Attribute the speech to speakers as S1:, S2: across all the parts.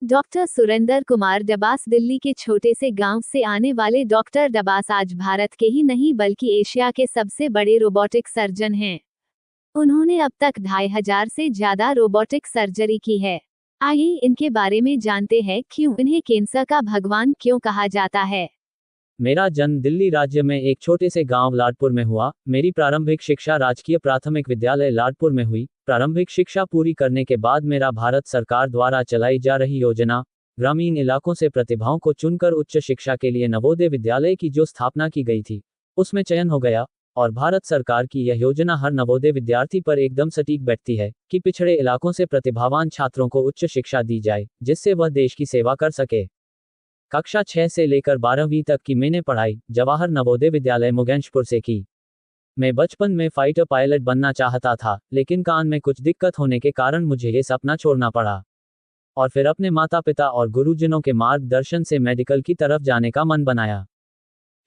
S1: Doctor Surendra Kumar Dabas Delhi के छोटे से गांव से आने वाले डॉक्टर डबास आज भारत के ही नहीं बल्कि एशिया के सबसे बड़े रोबोटिक सर्जन हैं। उन्होंने अब तक 2500 से ज्यादा रोबोटिक सर्जरी की है। आइए इनके बारे में जानते हैं क्यों इन्हें कैंसर का भगवान क्यों कहा जाता है।
S2: मेरा जन्म दिल्ली राज्य में एक छोटे से गांव लाडपुर में हुआ। मेरी प्रारंभिक शिक्षा राजकीय प्राथमिक विद्यालय लाडपुर में हुई। प्रारंभिक शिक्षा पूरी करने के बाद मेरा भारत सरकार द्वारा चलाई जा रही योजना ग्रामीण इलाकों से प्रतिभाओं को चुनकर उच्च शिक्षा के लिए नवोदय विद्यालय की जो स्थापना की गई थी उसमें चयन हो गया। और भारत सरकार की यह योजना हर नवोदय विद्यार्थी पर एकदम सटीक बैठती है कि पिछड़े इलाकों से प्रतिभावान छात्रों को उच्च शिक्षा दी जाए जिससे वह देश की सेवा कर सके। कक्षा 6 से लेकर 12वीं तक की मैंने पढ़ाई जवाहर नवोदय विद्यालय मुगेंशपुर से की। मैं बचपन में फाइटर पायलट बनना चाहता था, लेकिन कान में कुछ दिक्कत होने के कारण मुझे ये सपना छोड़ना पड़ा। और फिर अपने माता पिता और गुरुजनों के मार्गदर्शन से मेडिकल की तरफ जाने का मन बनाया।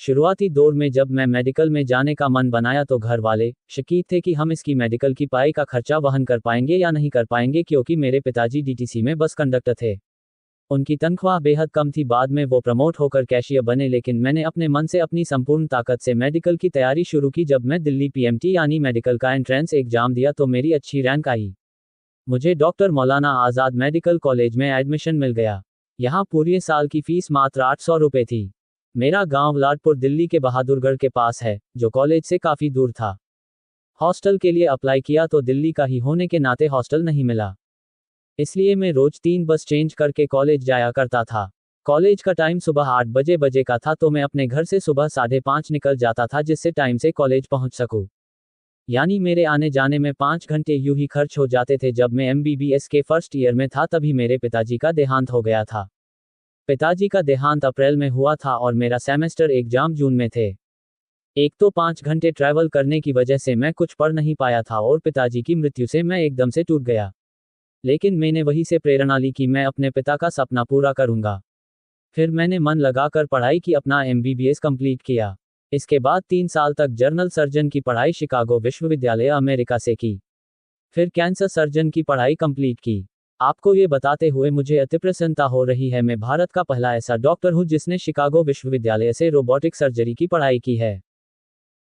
S2: शुरुआती दौर में जब मैं मेडिकल में जाने का मन बनाया तो घर वाले शकीक थे कि हम इसकी मेडिकल की पढ़ाई का खर्चा वहन कर पाएंगे या नहीं कर पाएंगे, क्योंकि मेरे पिताजी डीटीसी में बस कंडक्टर थे। उनकी तनख्वाह बेहद कम थी। बाद में वो प्रमोट होकर कैशियर बने, लेकिन मैंने अपने मन से अपनी संपूर्ण ताकत से मेडिकल की तैयारी शुरू की। जब मैं दिल्ली पीएमटी यानी मेडिकल का एंट्रेंस एग्जाम दिया तो मेरी अच्छी रैंक आई। मुझे डॉक्टर मौलाना आज़ाद मेडिकल कॉलेज में एडमिशन मिल गया। यहाँ पूरे साल की फीस मात्र 800 रुपये थी। मेरा गांव लाडपुर दिल्ली के बहादुरगढ़ के पास है, जो कॉलेज से काफ़ी दूर था। हॉस्टल के लिए अप्लाई किया तो दिल्ली का ही होने के नाते हॉस्टल नहीं मिला, इसलिए मैं रोज 3 बस चेंज करके कॉलेज जाया करता था। कॉलेज का टाइम सुबह 8 बजे का था, तो मैं अपने घर से सुबह 5:30 निकल जाता था जिससे टाइम से कॉलेज पहुंच सकूं। यानी मेरे आने जाने में 5 घंटे यूं ही खर्च हो जाते थे। जब मैं एमबीबीएस के फर्स्ट ईयर में था तभी मेरे पिताजी का देहांत हो गया था। पिताजी का देहांत अप्रैल में हुआ था और मेरा सेमेस्टर एग्जाम जून में थे। एक तो 5 घंटे ट्रैवल करने की वजह से मैं कुछ पढ़ नहीं पाया था और पिताजी की मृत्यु से मैं एकदम से टूट गया। लेकिन मैंने वहीं से प्रेरणा ली कि मैं अपने पिता का सपना पूरा करूंगा। फिर मैंने मन लगाकर पढ़ाई की, अपना एमबीबीएस कंप्लीट किया। इसके बाद 3 साल तक जनरल सर्जन की पढ़ाई शिकागो विश्वविद्यालय अमेरिका से की। फिर कैंसर सर्जन की पढ़ाई कंप्लीट की। आपको ये बताते हुए मुझे अति प्रसन्नता हो रही है, मैं भारत का पहला ऐसा डॉक्टर हूं जिसने शिकागो विश्वविद्यालय से रोबोटिक सर्जरी की पढ़ाई की है।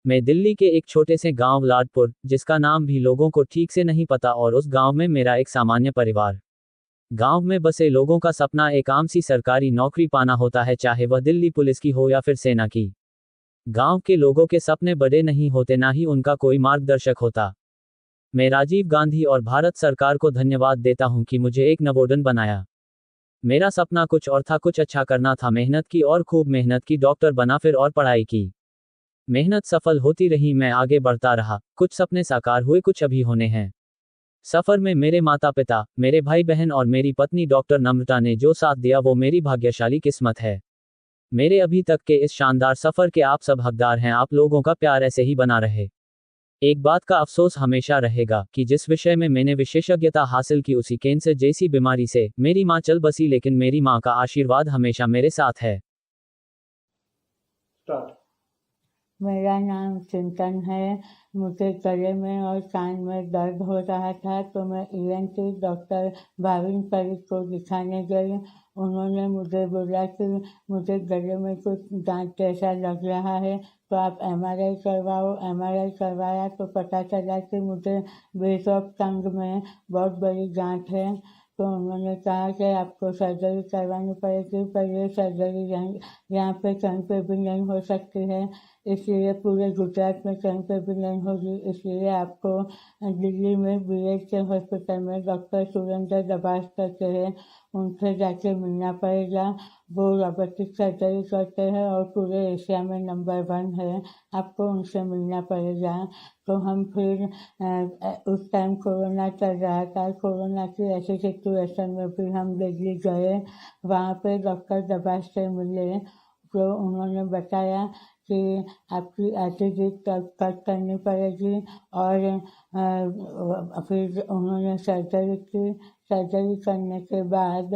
S2: मैं दिल्ली के एक छोटे से गांव लाडपुर, जिसका नाम भी लोगों को ठीक से नहीं पता, और उस गांव में मेरा एक सामान्य परिवार। गांव में बसे लोगों का सपना एक आम सी सरकारी नौकरी पाना होता है, चाहे वह दिल्ली पुलिस की हो या फिर सेना की। गांव के लोगों के सपने बड़े नहीं होते, ना ही उनका कोई मार्गदर्शक होता। मैं राजीव गांधी और भारत सरकार को धन्यवाद देता हूं कि मुझे एक नवोदन बनाया। मेरा सपना कुछ और था, कुछ अच्छा करना था। मेहनत की और खूब मेहनत की, डॉक्टर बना फिर और पढ़ाई की। मेहनत सफल होती रही, मैं आगे बढ़ता रहा। कुछ सपने साकार हुए, कुछ अभी होने हैं। सफर में मेरे माता पिता, मेरे भाई बहन और मेरी पत्नी डॉक्टर नम्रता ने जो साथ दिया वो मेरी भाग्यशाली किस्मत है। मेरे अभी तक के इस शानदार सफर के आप सब हकदार हैं। आप लोगों का प्यार ऐसे ही बना रहे। एक बात का अफसोस हमेशा रहेगा कि जिस विषय में मैंने विशेषज्ञता हासिल की उसी कैंसर जैसी बीमारी से मेरी माँ चल बसी, लेकिन मेरी माँ का आशीर्वाद हमेशा मेरे साथ है।
S3: मेरा नाम चिंतन है। मुझे गले में और कान में दर्द हो रहा था तो मैं ईएनटी डॉक्टर भाविन परीख को दिखाने गई। उन्होंने मुझे बोला कि मुझे गले में कुछ गांठ जैसा लग रहा है, तो आप एमआरआई करवाओ। एमआरआई करवाया तो पता चला कि मुझे बेस ऑफ टंग में बहुत बड़ी गांठ है। तो उन्होंने कहा कि आपको सर्जरी करवानी पड़ेगी, पर ये सर्जरी यहाँ पे कहीं पे भी नहीं हो सकती है, इसलिए पूरे गुजरात में कहीं पे भी नहीं होगी। इसलिए आपको दिल्ली में बीएच के हॉस्पिटल में डॉक्टर सुरेंद्र दबास करते हैं, उनसे जाके मिलना पड़ेगा। वो रोबोटिक सर्जरी करते हैं और पूरे एशिया में नंबर 1 है। आपको उनसे मिलना पड़ेगा। तो हम फिर उस टाइम कोरोना चल रहा था। कोरोना की ऐसी सिचुएशन में भी हम दिल्ली गए। वहाँ पे डॉक्टर दबास से मिले तो उन्होंने बताया कि आपकी एलर्जी कट करनी पड़ेगी। और फिर उन्होंने सर्जरी की। सर्जरी करने के बाद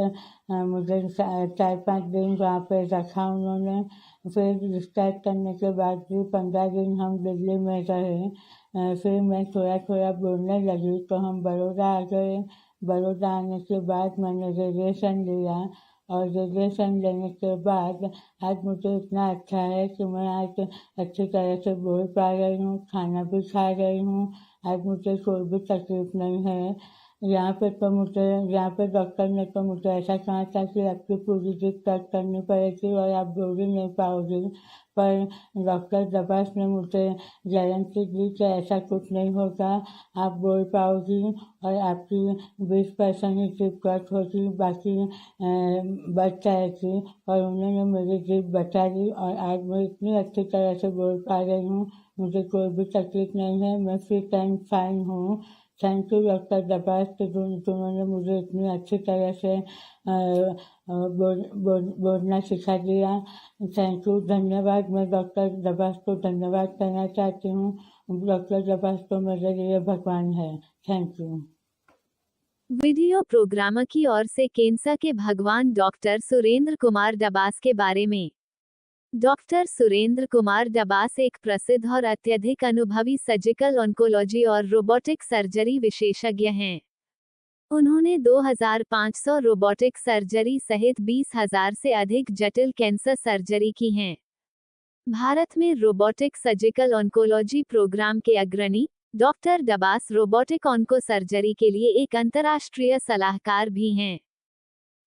S3: मुझे 4-5 दिन वहाँ पे रखा उन्होंने। फिर डिस्चार्ज करने के बाद भी 15 दिन हम दिल्ली में रहे। फिर मैं थोड़ा थोड़ा बोलने लगी तो हम बड़ौदा आ गए। बड़ौदा आने के बाद मैंने ग्रेजुएशन लिया और ग्रेजुएशन लेने के बाद आज मुझे इतना अच्छा है कि मैं आज अच्छी तरह से बोल पा रही हूँ, खाना भी खा रही हूँ। आज मुझे कोई भी तकलीफ नहीं है। यहाँ पे डॉक्टर ने तो मुझे ऐसा कहा था कि आपकी पूरी जिद कट करनी पड़ेगी और आप बोल ही नहीं पाओगी, पर डॉक्टर दबास ने मुझे गारंटी दी कि ऐसा कुछ नहीं होगा, आप बोल पाओगी और आपकी 20% ही जिद कट होगी, बाकी बच जाएगी। और उन्होंने मेरी जिद बचा दी और आज मैं इतनी अच्छी तरह से बोल पा रही हूँ, मुझे कोई भी तकलीफ नहीं है, मैं फिट एंड फाइन हूँ। थैंक यू डॉक्टर दबास कि तुमने मुझे इतनी अच्छी तरह से बोलना सिखा दिया। थैंक यू, धन्यवाद। मैं डॉक्टर दबास को धन्यवाद कहना चाहती हूँ। डॉक्टर दबास तो मेरे लिए भगवान है। Thank you.
S1: वीडियो प्रोग्रामर की ओर से कैंसर के भगवान डॉक्टर सुरेंद्र कुमार दबास के बारे में। डॉक्टर सुरेंद्र कुमार दबास एक प्रसिद्ध और अत्यधिक अनुभवी सर्जिकल ऑन्कोलॉजी और रोबोटिक सर्जरी विशेषज्ञ हैं। उन्होंने 2500 रोबोटिक सर्जरी सहित 20,000 से अधिक जटिल कैंसर सर्जरी की हैं। भारत में रोबोटिक सर्जिकल ऑन्कोलॉजी प्रोग्राम के अग्रणी डॉक्टर दबास रोबोटिक ऑन्को सर्जरी के लिए एक अंतर्राष्ट्रीय सलाहकार भी हैं।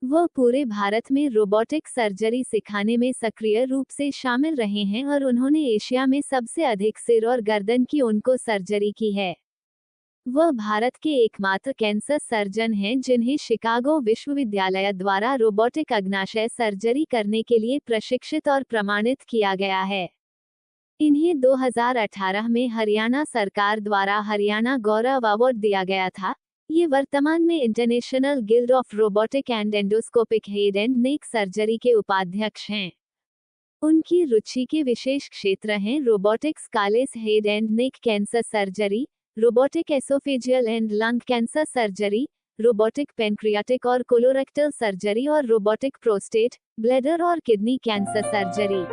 S1: वह पूरे भारत में रोबोटिक सर्जरी सिखाने में सक्रिय रूप से शामिल रहे हैं और उन्होंने एशिया में सबसे अधिक सिर और गर्दन की ऑन्को सर्जरी की है। वह भारत के एकमात्र कैंसर सर्जन हैं जिन्हें शिकागो विश्वविद्यालय द्वारा रोबोटिक अग्नाशय सर्जरी करने के लिए प्रशिक्षित और प्रमाणित किया गया है। इन्हें 2018 में हरियाणा सरकार द्वारा हरियाणा गौरव अवार्ड दिया गया था। ये वर्तमान में international guild of robotic and endoscopic head and neck surgery के उपाध्यक्ष हैं। उनकी रुचि के विशेष क्षेत्र हैं robotic scarless head and neck cancer surgery, robotic oesophageal and lung cancer surgery, robotic pancreatic और कोलोरेक्टल सर्जरी और रोबोटिक प्रोस्टेट, ब्लैडर और kidney cancer surgery.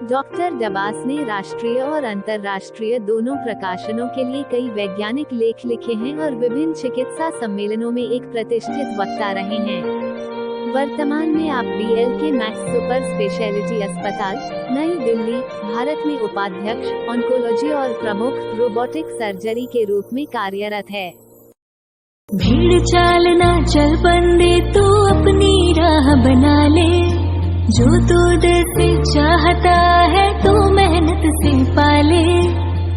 S1: Doctor Dabas ने राष्ट्रीय और अंतर्राष्ट्रीय दोनों प्रकाशनों के लिए कई वैज्ञानिक लेख लिखे हैं और विभिन्न चिकित्सा सम्मेलनों में एक प्रतिष्ठित वक्ता रहे हैं। वर्तमान में आप BLK मैक्स सुपर स्पेशलिटी अस्पताल, नई दिल्ली, भारत में उपाध्यक्ष ऑन्कोलॉजी और प्रमुख रोबोटिक सर्जरी के रूप में कार्यरत है।
S4: भीड़ चालना चल बंदे तू अपनी राह बना ले, जो तू दिल से चाहता है तू मेहनत से पाले।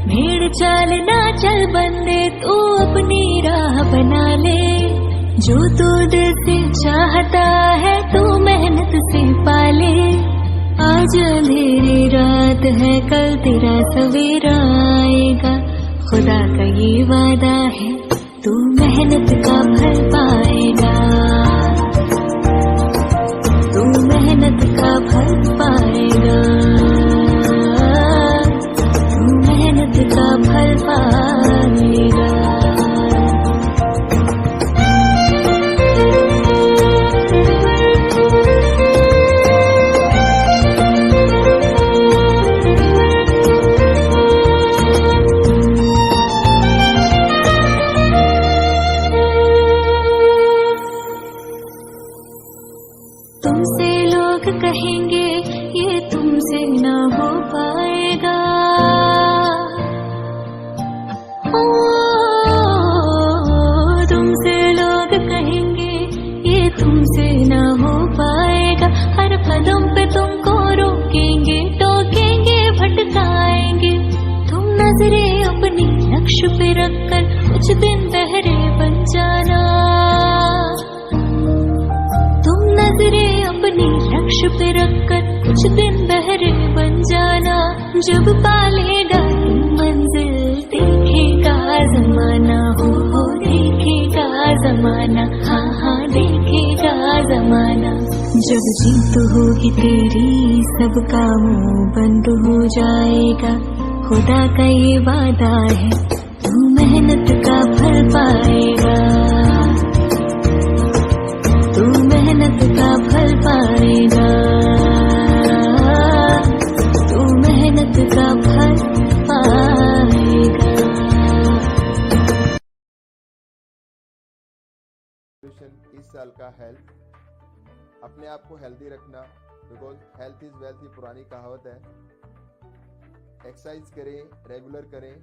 S4: भीड़ चालना चल बंदे तू अपनी राह बना ले, जो तू दिल से चाहता है तू मेहनत से पाले। आज अंधेरी रात है कल तेरा सवेरा आएगा, खुदा का ये वादा है तू मेहनत का फल पाएगा, तू मेहनत का फल पाएगा, तू मेहनत का फल पाएगा। तुमसे लोग कहेंगे ये तुमसे ना हो पाएगा, ओ तुमसे लोग कहेंगे ये तुमसे ना हो पाएगा। हर कदम पे तुमको रोकेंगे, टोकेंगे, भटकाएंगे। तुम नजरें अपनी लक्ष्य पे रखकर कुछ दिन बहरे बन जाना, नजरें अपनी लक्ष्य पे रखकर कुछ दिन बहरे बन जाना। जब पालेगा तू मंजिल देखेगा जमाना, हो देखेगा जमाना, हाँ हाँ देखेगा जमाना। जब जीत होगी तेरी सबका मुंह बंद हो जाएगा, खुदा का ये वादा है तू मेहनत का फल पाएगा, तू मेहनत का फल पाएगा, तू मेहनत का फल पाएगा।
S5: साल का हेल्थ, अपने आप को हेल्दी रखना, बिकॉज हेल्थ इज वेल्थ, ये पुरानी कहावत है। एक्सरसाइज करें, रेगुलर करें,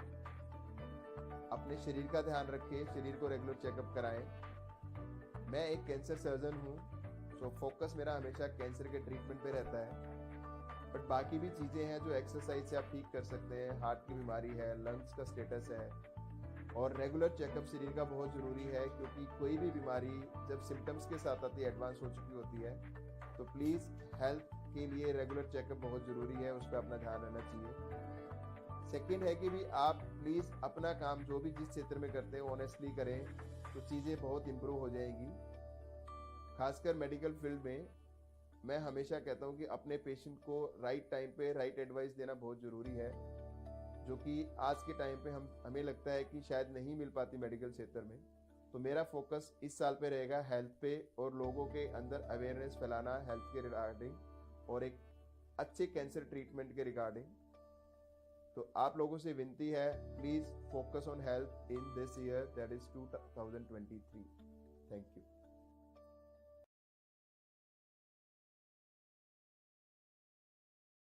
S5: अपने शरीर का ध्यान रखें, शरीर को रेगुलर चेकअप कराएं। मैं एक कैंसर सर्जन हूँ, सो फोकस मेरा हमेशा कैंसर के ट्रीटमेंट पे रहता है, बट बाकी भी चीज़ें हैं जो एक्सरसाइज से आप ठीक कर सकते हैं। हार्ट की बीमारी है, लंग्स का स्टेटस है, और रेगुलर चेकअप शरीर का बहुत ज़रूरी है, क्योंकि कोई भी बीमारी जब सिम्टम्स के साथ आती है, एडवांस हो चुकी होती है, तो प्लीज़ हेल्थ के लिए रेगुलर चेकअप बहुत ज़रूरी है, उस पर अपना ध्यान रहना चाहिए। सेकेंड है कि भी आप प्लीज़ अपना काम जो भी जिस क्षेत्र में करते हैं ऑनेस्टली करें, तो चीज़ें बहुत इम्प्रूव हो जाएंगी। खासकर मेडिकल फील्ड में मैं हमेशा कहता हूँ कि अपने पेशेंट को राइट टाइम पे राइट एडवाइस देना बहुत ज़रूरी है, जो कि आज के टाइम पे हमें लगता है कि शायद नहीं मिल पाती मेडिकल क्षेत्र में। तो मेरा फोकस इस साल पे रहेगा हेल्थ पे, और लोगों के अंदर अवेयरनेस फैलाना हेल्थ के रिगार्डिंग, और एक अच्छे कैंसर ट्रीटमेंट के रिगार्डिंग। तो आप लोगों से विनती है, please focus on health in this year, that is 2023। Thank you.